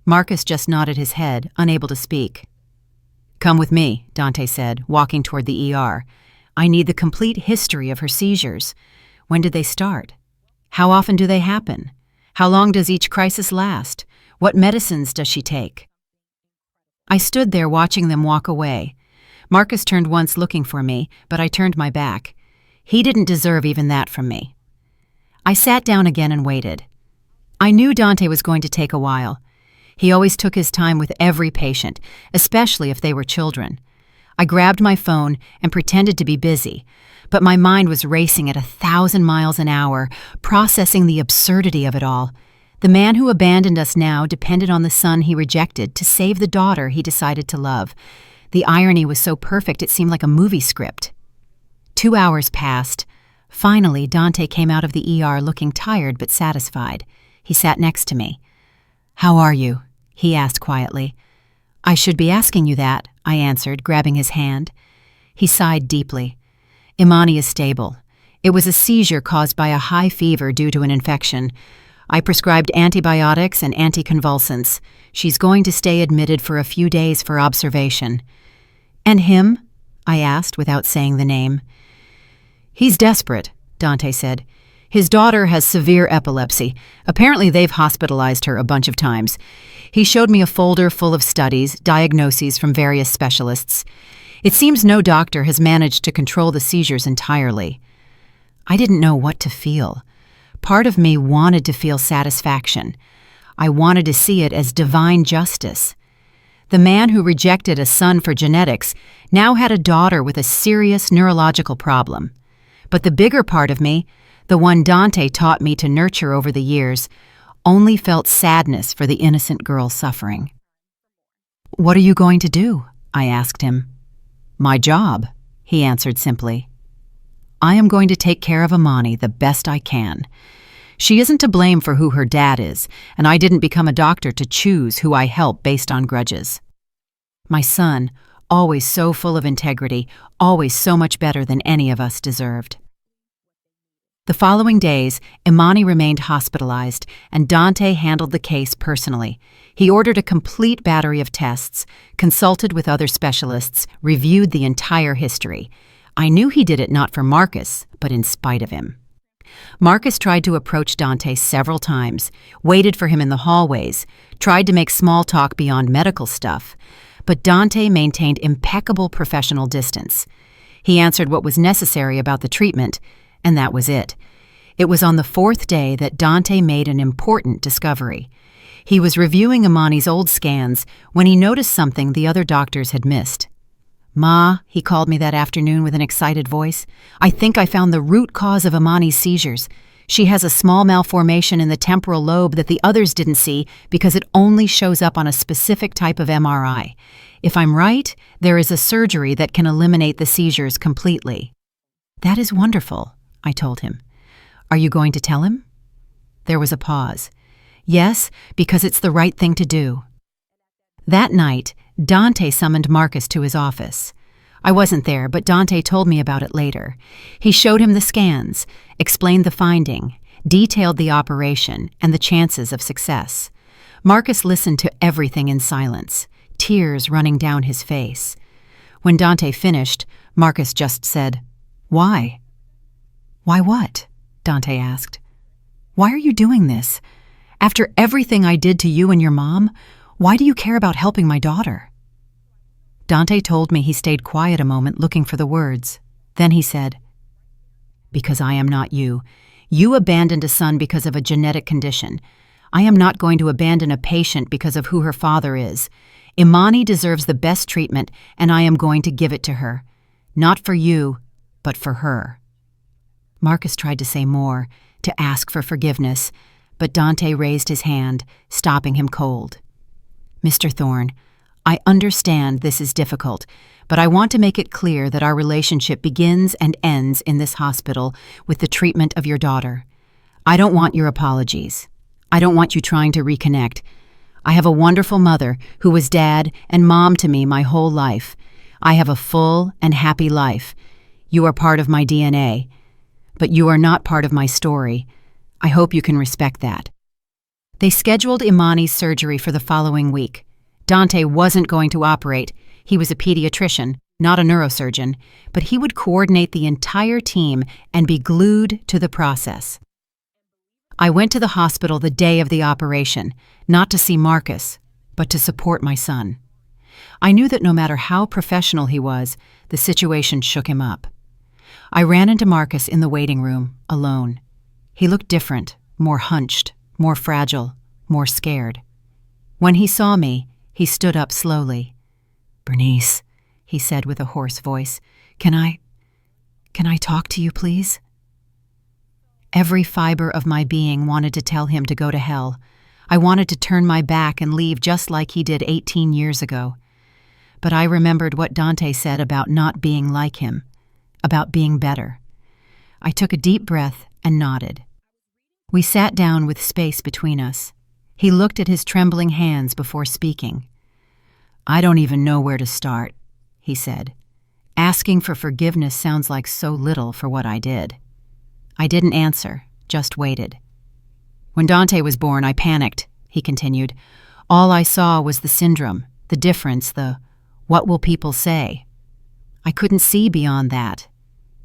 Marcus just nodded his head, unable to speak. "Come with me," Dante said, walking toward the ER. "I need the complete history of her seizures. When did they start? How often do they happen? How long does each crisis last? What medicines does she take?" I stood there watching them walk away. Marcus turned once looking for me, but I turned my back. He didn't deserve even that from me. I sat down again and waited. I knew Dante was going to take a while. He always took his time with every patient, especially if they were children. I grabbed my phone and pretended to be busy, but my mind was racing at 1,000 miles an hour, processing the absurdity of it all. The man who abandoned us now depended on the son he rejected to save the daughter he decided to love. The irony was so perfect it seemed like a movie script. 2 hours passed. Finally, Dante came out of the ER looking tired but satisfied. He sat next to me. "How are you?" he asked quietly. "I should be asking you that," I answered, grabbing his hand. He sighed deeply. "Imani is stable. It was a seizure caused by a high fever due to an infection. I prescribed antibiotics and anticonvulsants. She's going to stay admitted for a few days for observation." "And him?" I asked without saying the name. "He's desperate," Dante said. "His daughter has severe epilepsy. Apparently they've hospitalized her a bunch of times. He showed me a folder full of studies, diagnoses from various specialists. It seems no doctor has managed to control the seizures entirely." I didn't know what to feel. Part of me wanted to feel satisfaction. I wanted to see it as divine justice. The man who rejected a son for genetics now had a daughter with a serious neurological problem. But the bigger part of me, the one Dante taught me to nurture over the years, only felt sadness for the innocent girl suffering. "What are you going to do?" I asked him. "My job," he answered simply. "I am going to take care of Imani the best I can. She isn't to blame for who her dad is, and I didn't become a doctor to choose who I help based on grudges. My son, always so full of integrity, always so much better than any of us deserved." The following days, Imani remained hospitalized, and Dante handled the case personally. He ordered a complete battery of tests, consulted with other specialists, reviewed the entire history. I knew he did it not for Marcus, but in spite of him. Marcus tried to approach Dante several times, waited for him in the hallways, tried to make small talk beyond medical stuff, but Dante maintained impeccable professional distance. He answered what was necessary about the treatment, and that was it. It was on the 4th day that Dante made an important discovery. He was reviewing Imani's old scans when he noticed something the other doctors had missed. "Ma," he called me that afternoon with an excited voice, "I think I found the root cause of Imani's seizures. She has a small malformation in the temporal lobe that the others didn't see because it only shows up on a specific type of MRI. If I'm right, there is a surgery that can eliminate the seizures completely." "That is wonderful," I told him. "Are you going to tell him?" There was a pause. "Yes, because it's the right thing to do." That night, Dante summoned Marcus to his office. I wasn't there, but Dante told me about it later. He showed him the scans, explained the finding, detailed the operation, and the chances of success. Marcus listened to everything in silence, tears running down his face. When Dante finished, Marcus just said, "Why?" "Why what?" Dante asked. "Why are you doing this? After everything I did to you and your mom, why do you care about helping my daughter?" Dante told me he stayed quiet a moment looking for the words. Then he said, "Because I am not you. You abandoned a son because of a genetic condition. I am not going to abandon a patient because of who her father is. Imani deserves the best treatment, and I am going to give it to her. Not for you, but for her." Marcus tried to say more, to ask for forgiveness, but Dante raised his hand, stopping him cold. "Mr. Thorne, I understand this is difficult, but I want to make it clear that our relationship begins and ends in this hospital with the treatment of your daughter. I don't want your apologies. I don't want you trying to reconnect. I have a wonderful mother who was dad and mom to me my whole life. I have a full and happy life. You are part of my DNA, but you are not part of my story. I hope you can respect that." They scheduled Imani's surgery for the following week. Dante wasn't going to operate. He was a pediatrician, not a neurosurgeon, but he would coordinate the entire team and be glued to the process. I went to the hospital the day of the operation, not to see Marcus, but to support my son. I knew that no matter how professional he was, the situation shook him up. I ran into Marcus in the waiting room, alone. He looked different, more hunched, more fragile, more scared. When he saw me, he stood up slowly. "Bernice," he said with a hoarse voice, Can I talk to you, please?" Every fiber of my being wanted to tell him to go to hell. I wanted to turn my back and leave just like he did 18 years ago. But I remembered what Dante said about not being like him, about being better. I took a deep breath and nodded. We sat down with space between us. He looked at his trembling hands before speaking. "I don't even know where to start," he said. "Asking for forgiveness sounds like so little for what I did." I didn't answer, just waited. "When Dante was born, I panicked," he continued. "All I saw was the syndrome, the difference, the what will people say. I couldn't see beyond that.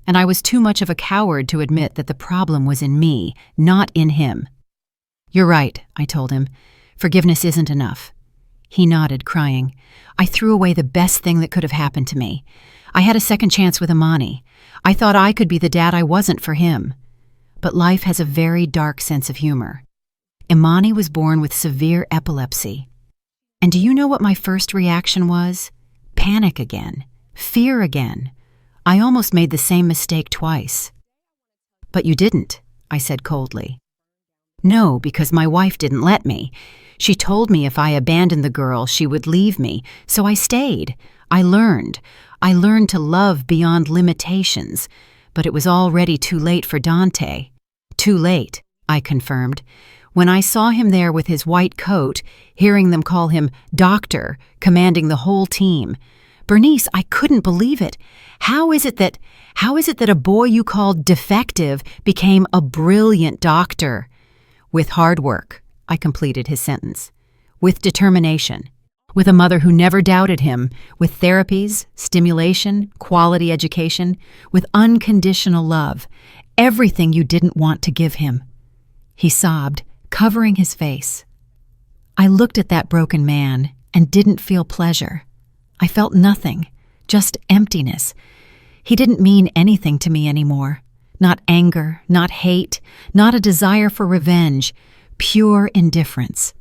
And I was too much of a coward to admit that the problem was in me, not in him." "You're right," I told him. "Forgiveness isn't enough." He nodded, crying. "I threw away the best thing that could have happened to me. I had a second chance with Imani. I thought I could be the dad I wasn't for him. But life has a very dark sense of humor. Imani was born with severe epilepsy. And do you know what my first reaction was? Panic again. Fear again. I almost made the same mistake twice." "But you didn't," I said coldly. "No, because my wife didn't let me. She told me if I abandoned the girl, she would leave me, so I stayed. I learned. I learned to love beyond limitations, but it was already too late for Dante." "Too late," I confirmed. "When I saw him there with his white coat, hearing them call him Doctor, commanding the whole team. Bernice, I couldn't believe it. How is it that a boy you called defective became a brilliant doctor?" "With hard work," I completed his sentence. "With determination. With a mother who never doubted him. With therapies, stimulation, quality education. With unconditional love. Everything you didn't want to give him." He sobbed, covering his face. I looked at that broken man and didn't feel pleasure. I felt nothing, just emptiness. He didn't mean anything to me anymore. Not anger, not hate, not a desire for revenge, pure indifference.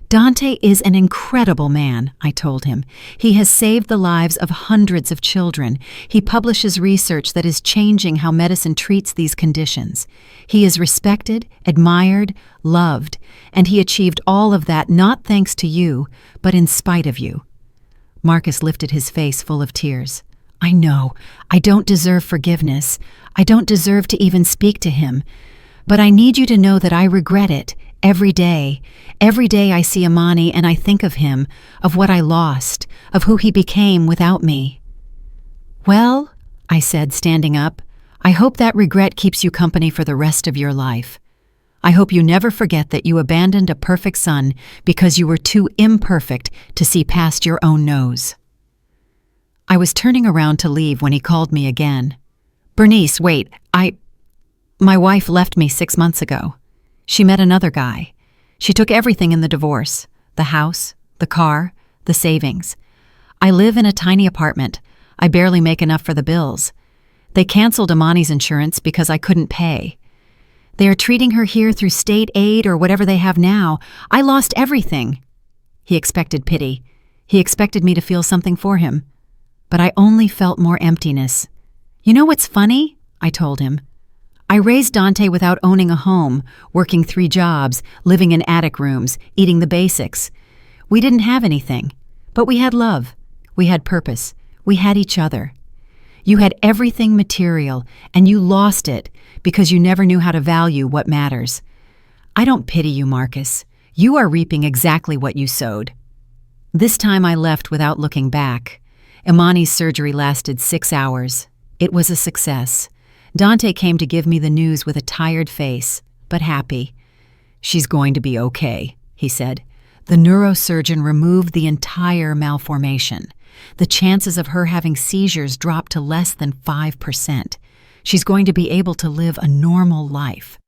"Dante is an incredible man," I told him. "He has saved the lives of hundreds of children. He publishes research that is changing how medicine treats these conditions. He is respected, admired, loved, and he achieved all of that not thanks to you, but in spite of you." Marcus lifted his face full of tears. "I know. I don't deserve forgiveness. I don't deserve to even speak to him. But I need you to know that I regret it every day. Every day I see Imani and I think of him, of what I lost, of who he became without me." "Well," I said, standing up, "I hope that regret keeps you company for the rest of your life. I hope you never forget that you abandoned a perfect son because you were too imperfect to see past your own nose." I was turning around to leave when he called me again. "Bernice, wait, My wife left me 6 months ago. She met another guy. She took everything in the divorce, the house, the car, the savings. I live in a tiny apartment. I barely make enough for the bills. They canceled Imani's insurance because I couldn't pay. They are treating her here through state aid or whatever they have now. I lost everything." He expected pity. He expected me to feel something for him. But I only felt more emptiness. "You know what's funny?" I told him. "I raised Dante without owning a home, working 3 jobs, living in attic rooms, eating the basics. We didn't have anything, but we had love. We had purpose. We had each other. You had everything material, and you lost it because you never knew how to value what matters. I don't pity you, Marcus. You are reaping exactly what you sowed." This time I left without looking back. Imani's surgery lasted 6 hours. It was a success. Dante came to give me the news with a tired face, but happy. "She's going to be okay," he said. "The neurosurgeon removed the entire malformation. The chances of her having seizures dropped to less than 5%. She's going to be able to live a normal life."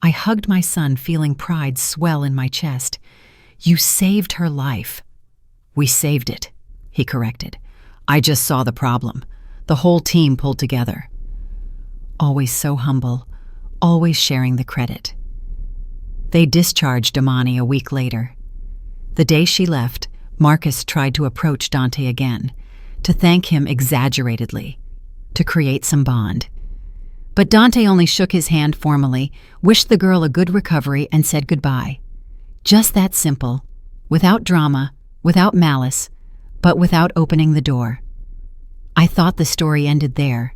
I hugged my son, feeling pride swell in my chest. "You saved her life." "We saved it," he corrected. "I just saw the problem. The whole team pulled together." Always so humble, always sharing the credit. They discharged Amani a week later. The day she left, Marcus tried to approach Dante again, to thank him exaggeratedly, to create some bond. But Dante only shook his hand formally, wished the girl a good recovery, and said goodbye. Just that simple, without drama, without malice, but without opening the door. I thought the story ended there,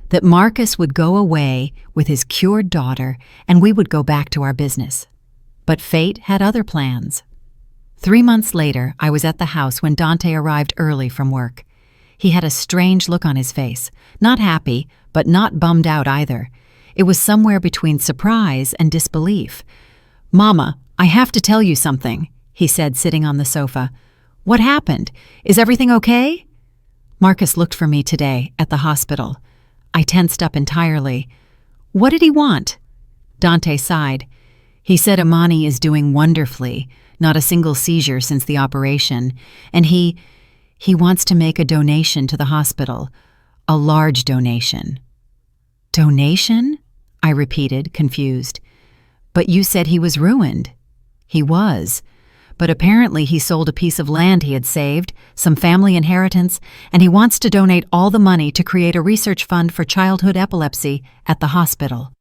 that Marcus would go away with his cured daughter and we would go back to our business. But fate had other plans. 3 months later, I was at the house when Dante arrived early from work. He had a strange look on his face, not happy, but not bummed out either. It was somewhere between surprise and disbelief. "Mama, I have to tell you something," he said, sitting on the sofa. "What happened? Is everything okay?" Marcus looked for me today at the hospital. I tensed up entirely. "What did he want?" Dante sighed. "He said Amani is doing wonderfully, not a single seizure since the operation, and he wants to make a donation to the hospital, a large donation." "Donation?" I repeated, confused. "But you said he was ruined." "He was, but apparently he sold a piece of land he had saved, some family inheritance, and he wants to donate all the money to create a research fund for childhood epilepsy at the hospital."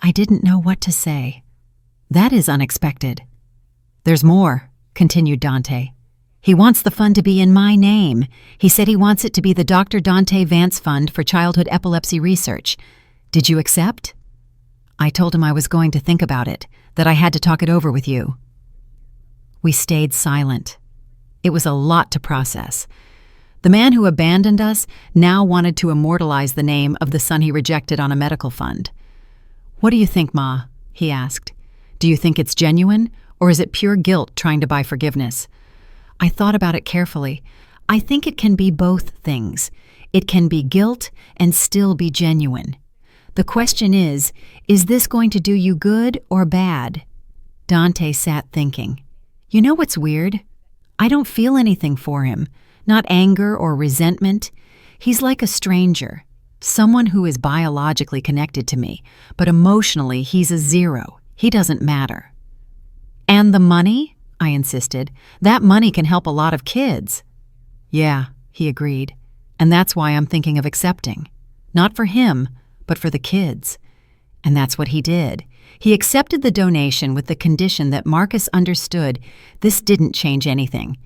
I didn't know what to say. "That is unexpected." "There's more," continued Dante. "He wants the fund to be in my name. He said he wants it to be the Dr. Dante Vance Fund for Childhood Epilepsy Research. Did you accept?" I told him I was going to think about it, that I had to talk it over with you. We stayed silent. It was a lot to process. The man who abandoned us now wanted to immortalize the name of the son he rejected on a medical fund. "What do you think, Ma?" he asked. "Do you think it's genuine, or is it pure guilt trying to buy forgiveness?" I thought about it carefully. I think it can be both things. It can be guilt and still be genuine. The question is this going to do you good or bad? Dante sat thinking. "You know what's weird? I don't feel anything for him, not anger or resentment. He's like a stranger, someone who is biologically connected to me, but emotionally he's a zero. He doesn't matter." "And the money?" I insisted. "That money can help a lot of kids." "Yeah," he agreed, "and that's why I'm thinking of accepting. Not for him, but for the kids." And that's what he did. He accepted the donation with the condition that Marcus understood this didn't change anything.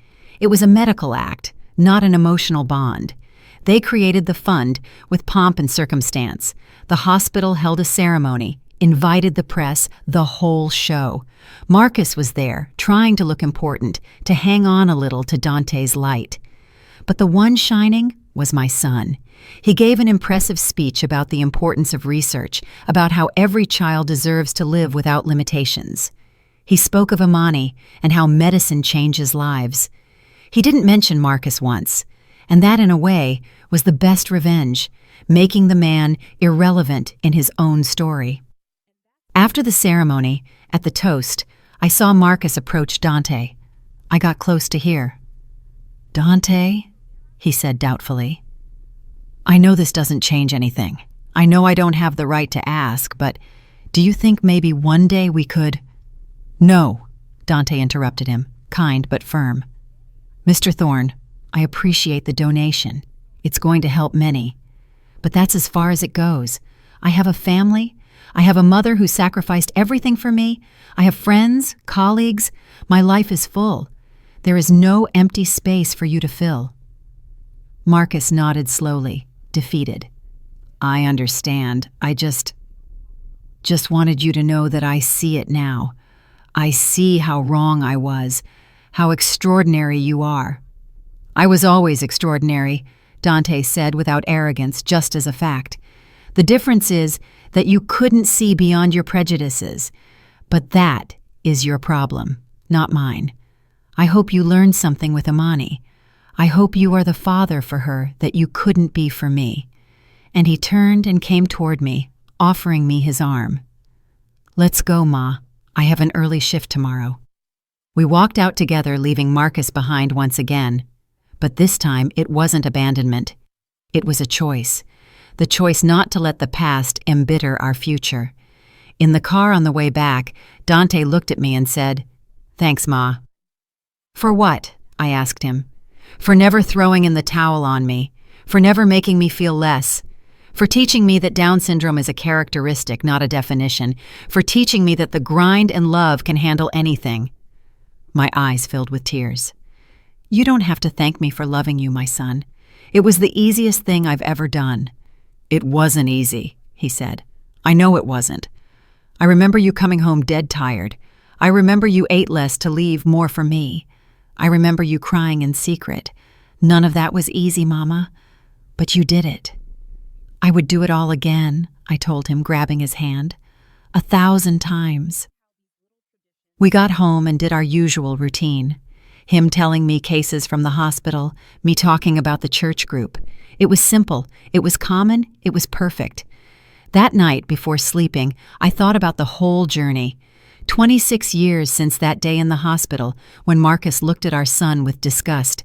It was a medical act, not an emotional bond. They created the fund with pomp and circumstance. The hospital held a ceremony, invited the press, the whole show. Marcus was there, trying to look important, to hang on a little to Dante's light. But the one shining was my son. He gave an impressive speech about the importance of research, about how every child deserves to live without limitations. He spoke of Amani and how medicine changes lives. He didn't mention Marcus once, and that, in a way, was the best revenge, making the man irrelevant in his own story. After the ceremony, at the toast, I saw Marcus approach Dante. I got close to hear. "Dante," he said doubtfully, "I know this doesn't change anything. I know I don't have the right to ask, but do you think maybe one day we could—" "No," Dante interrupted him, kind but firm. "Mr. Thorne, I appreciate the donation. It's going to help many. But that's as far as it goes. I have a family. I have a mother who sacrificed everything for me. I have friends, colleagues. My life is full. There is no empty space for you to fill." Marcus nodded slowly, defeated. "I understand. I just wanted you to know that I see it now. I see how wrong I was, how extraordinary you are." "I was always extraordinary," Dante said without arrogance, just as a fact. "The difference is that you couldn't see beyond your prejudices. But that is your problem, not mine. I hope you learned something with Amani. I hope you are the father for her that you couldn't be for me." And he turned and came toward me, offering me his arm. "Let's go, Ma. I have an early shift tomorrow." We walked out together, leaving Marcus behind once again. But this time it wasn't abandonment. It was a choice. The choice not to let the past embitter our future. In the car on the way back, Dante looked at me and said, "Thanks, Ma." "For what?" I asked him. "For never throwing in the towel on me, for never making me feel less, for teaching me that Down syndrome is a characteristic, not a definition, for teaching me that the grind and love can handle anything." My eyes filled with tears. "You don't have to thank me for loving you, my son. It was the easiest thing I've ever done." "It wasn't easy," he said. "I know it wasn't. I remember you coming home dead tired. I remember you ate less to leave more for me. I remember you crying in secret. None of that was easy, Mama, but you did it." "I would do it all again," I told him, grabbing his hand. 1,000 times. We got home and did our usual routine. Him telling me cases from the hospital, me talking about the church group. It was simple, it was common, it was perfect. That night, before sleeping, I thought about the whole journey. 26 years since that day in the hospital when Marcus looked at our son with disgust.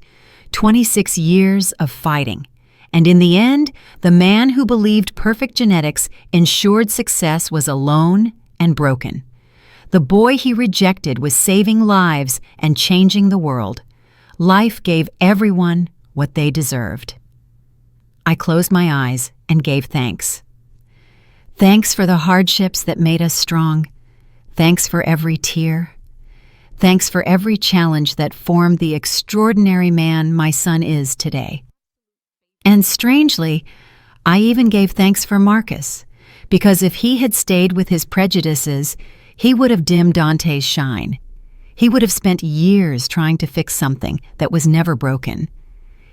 26 years of fighting. And in the end, the man who believed perfect genetics ensured success was alone and broken. The boy he rejected was saving lives and changing the world. Life gave everyone what they deserved. I closed my eyes and gave thanks. Thanks for the hardships that made us strong. Thanks for every tear. Thanks for every challenge that formed the extraordinary man my son is today. And strangely, I even gave thanks for Marcus, because if he had stayed with his prejudices, he would have dimmed Dante's shine. He would have spent years trying to fix something that was never broken.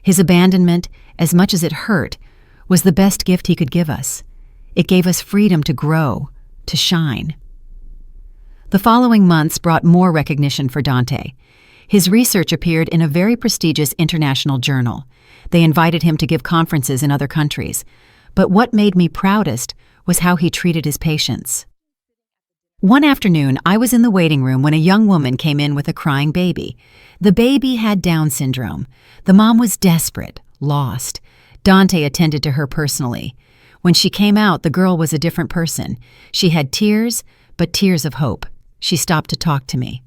His abandonment, as much as it hurt, was the best gift he could give us. It gave us freedom to grow, to shine. The following months brought more recognition for Dante. His research appeared in a very prestigious international journal. They invited him to give conferences in other countries. But what made me proudest was how he treated his patients. One afternoon, I was in the waiting room when a young woman came in with a crying baby. The baby had Down syndrome. The mom was desperate, lost. Dante attended to her personally. When she came out, the girl was a different person. She had tears, but tears of hope. She stopped to talk to me.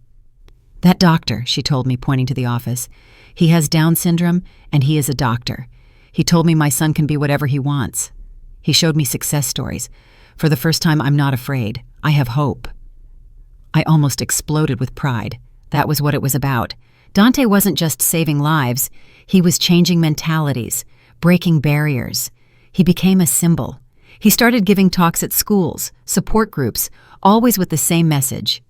"That doctor," she told me, pointing to the office. "He has Down syndrome, and he is a doctor. He told me my son can be whatever he wants. He showed me success stories. For the first time, I'm not afraid. I have hope." I almost exploded with pride. That was what it was about. Dante wasn't just saving lives. He was changing mentalities, breaking barriers. He became a symbol. He started giving talks at schools, support groups, always with the same message.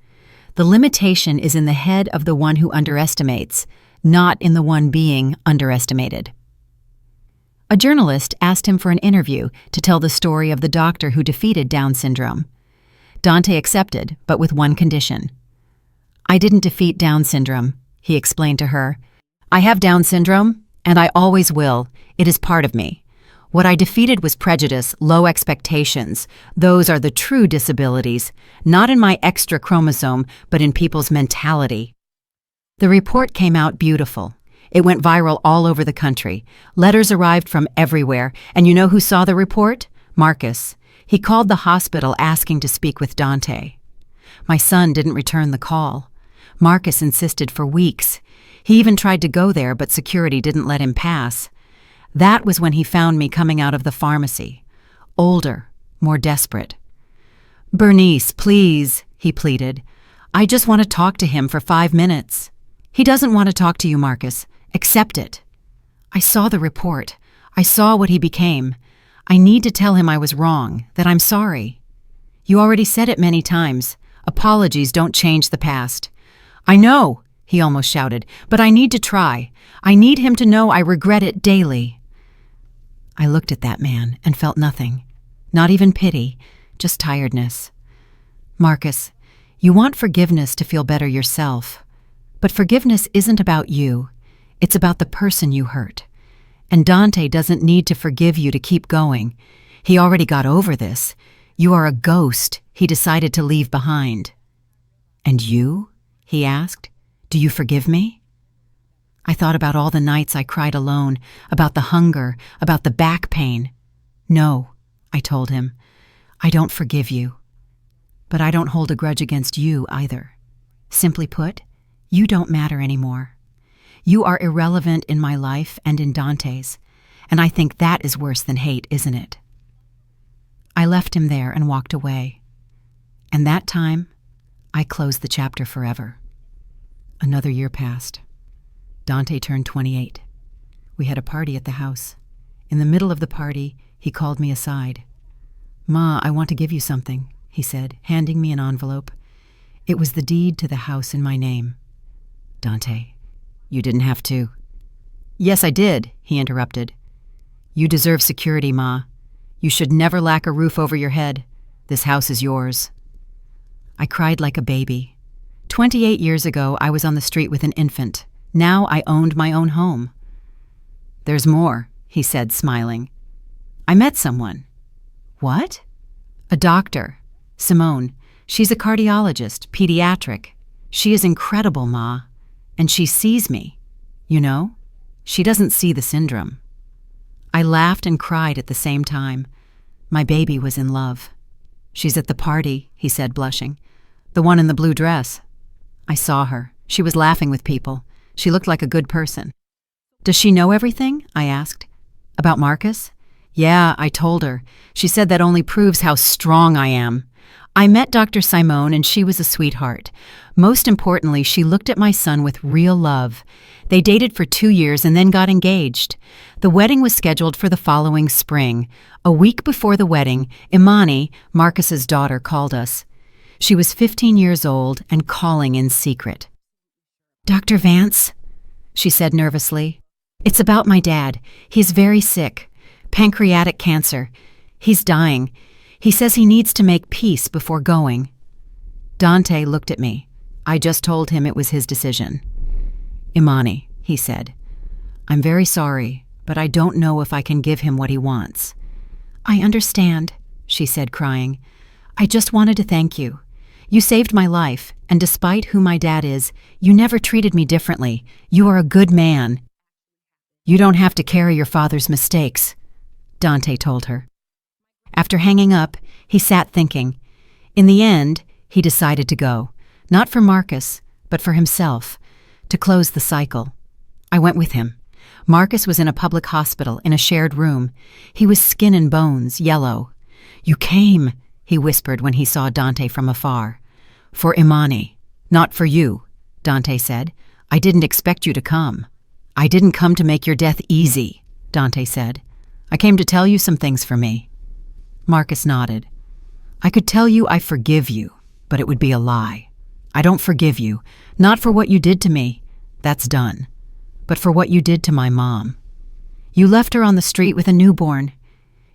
The limitation is in the head of the one who underestimates, not in the one being underestimated. A journalist asked him for an interview to tell the story of the doctor who defeated Down syndrome. Dante accepted, but with one condition. "I didn't defeat Down syndrome," he explained to her. "I have Down syndrome, and I always will. It is part of me. What I defeated was prejudice, low expectations. Those are the true disabilities, not in my extra chromosome, but in people's mentality." The report came out beautiful. It went viral all over the country. Letters arrived from everywhere, and you know who saw the report? Marcus. He called the hospital asking to speak with Dante. My son didn't return the call. Marcus insisted for weeks. He even tried to go there, but security didn't let him pass. That was when he found me coming out of the pharmacy. Older, more desperate. "Bernice, please," he pleaded. "I just want to talk to him for 5 minutes." "He doesn't want to talk to you, Marcus. Accept it." "I saw the report. I saw what he became. I need to tell him I was wrong, that I'm sorry." "You already said it many times. Apologies don't change the past." "I know," he almost shouted, "but I need to try. I need him to know I regret it daily." I looked at that man and felt nothing. Not even pity, just tiredness. "Marcus, you want forgiveness to feel better yourself. But forgiveness isn't about you. It's about the person you hurt. And Dante doesn't need to forgive you to keep going. He already got over this. You are a ghost he decided to leave behind." "And you?" he asked. "Do you forgive me?" I thought about all the nights I cried alone, about the hunger, about the back pain. "No," I told him. "I don't forgive you." But I don't hold a grudge against you either. Simply put, you don't matter anymore. You are irrelevant in my life and in Dante's, and I think that is worse than hate, isn't it? I left him there and walked away. And that time, I closed the chapter forever. Another year passed. Dante turned 28. We had a party at the house. In the middle of the party, he called me aside. "Ma, I want to give you something," he said, handing me an envelope. It was the deed to the house in my name. "Dante, you didn't have to." "Yes, I did," he interrupted. "You deserve security, Ma. You should never lack a roof over your head. This house is yours." I cried like a baby. 28 years ago, I was on the street with an infant. Now I owned my own home. "There's more," he said, smiling. "I met someone." "What?" "A doctor. Simone. She's a cardiologist, pediatric. She is incredible, Ma. And she sees me. You know? She doesn't see the syndrome." I laughed and cried at the same time. My baby was in love. "She's at the party," he said, blushing. "The one in the blue dress." I saw her. She was laughing with people. She looked like a good person. "Does she know everything?" I asked. "About Marcus?" "Yeah, I told her. She said that only proves how strong I am. I met Dr. Simone and she was a sweetheart. Most importantly, she looked at my son with real love. They dated for 2 years and then got engaged. The wedding was scheduled for the following spring. A week before the wedding, Imani, Marcus's daughter, called us. She was 15 years old and calling in secret. "Dr. Vance," she said nervously, "it's about my dad. He's very sick. Pancreatic cancer. He's dying. He says he needs to make peace before going." Dante looked at me. I just told him it was his decision. "Imani," he said, "I'm very sorry, but I don't know if I can give him what he wants." "I understand," she said, crying. "I just wanted to thank you. You saved my life, and despite who my dad is, you never treated me differently. You are a good man." "You don't have to carry your father's mistakes," Dante told her. After hanging up, he sat thinking. In the end, he decided to go, not for Marcus, but for himself, to close the cycle. I went with him. Marcus was in a public hospital in a shared room. He was skin and bones, yellow. "You came," he whispered when he saw Dante from afar. "For Imani, not for you," Dante said. "I didn't expect you to come." "I didn't come to make your death easy," Dante said. "I came to tell you some things for me." Marcus nodded. "I could tell you I forgive you, but it would be a lie. I don't forgive you, not for what you did to me. That's done. But for what you did to my mom. You left her on the street with a newborn.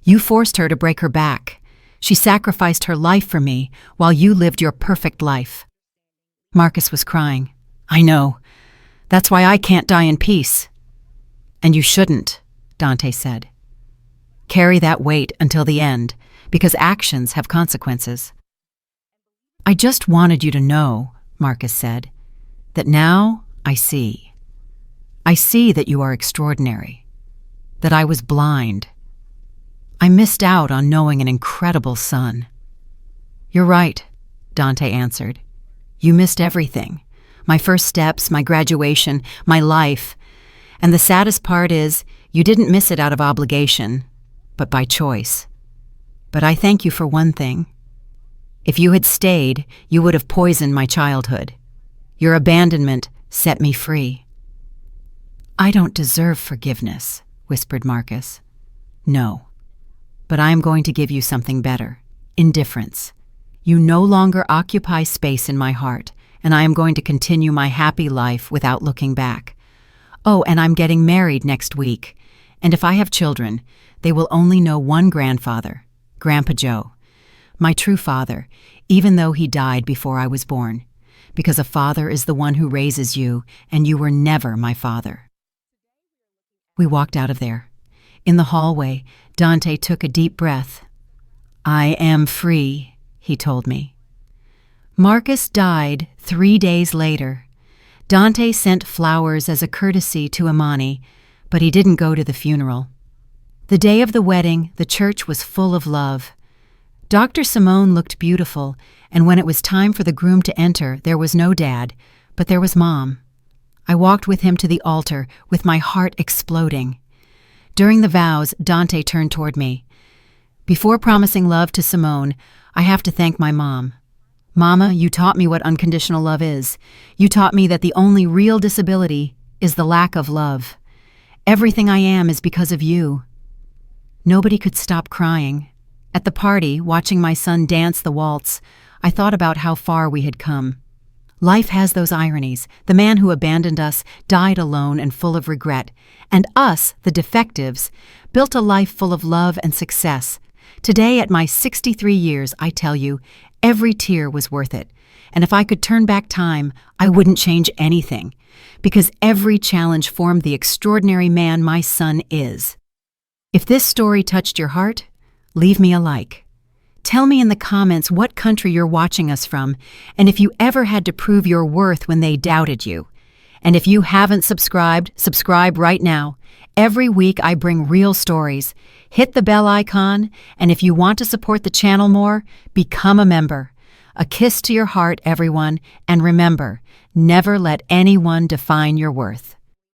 You forced her to break her back. She sacrificed her life for me while you lived your perfect life." Marcus was crying. "I know. That's why I can't die in peace." "And you shouldn't," Dante said. "Carry that weight until the end, because actions have consequences." "I just wanted you to know," Marcus said, "that now I see. I see that you are extraordinary, that I was blind. I missed out on knowing an incredible son." "You're right," Dante answered. "You missed everything. My first steps, my graduation, my life. And the saddest part is, you didn't miss it out of obligation, but by choice. But I thank you for one thing. If you had stayed, you would have poisoned my childhood. Your abandonment set me free." "I don't deserve forgiveness," whispered Marcus. "No. But I am going to give you something better. Indifference. You no longer occupy space in my heart, and I am going to continue my happy life without looking back. Oh, and I'm getting married next week. And if I have children, they will only know one grandfather, Grandpa Joe. My true father, even though he died before I was born. Because a father is the one who raises you, and you were never my father." We walked out of there. In the hallway, Dante took a deep breath. "I am free," he told me. Marcus died 3 days later. Dante sent flowers as a courtesy to Imani, but he didn't go to the funeral. The day of the wedding, the church was full of love. Dr. Simone looked beautiful, and when it was time for the groom to enter, there was no Dad, but there was Mom. I walked with him to the altar, with my heart exploding. During the vows, Dante turned toward me. Before promising love to Simone, I have to thank my mom. Mama, you taught me what unconditional love is. You taught me that the only real disability is the lack of love. Everything I am is because of you. Nobody could stop crying. At the party, watching my son dance the waltz, I thought about how far we had come. Life has those ironies. The man who abandoned us died alone and full of regret, and us, the defectives, built a life full of love and success. Today, at my 63 years, I tell you, every tear was worth it. And if I could turn back time, I wouldn't change anything, because every challenge formed the extraordinary man my son is. If this story touched your heart, leave me a like. Tell me in the comments what country you're watching us from, and if you ever had to prove your worth when they doubted you. And if you haven't subscribed, subscribe right now. Every week I bring real stories. Hit the bell icon, and if you want to support the channel more, become a member. A kiss to your heart, everyone, and remember, never let anyone define your worth.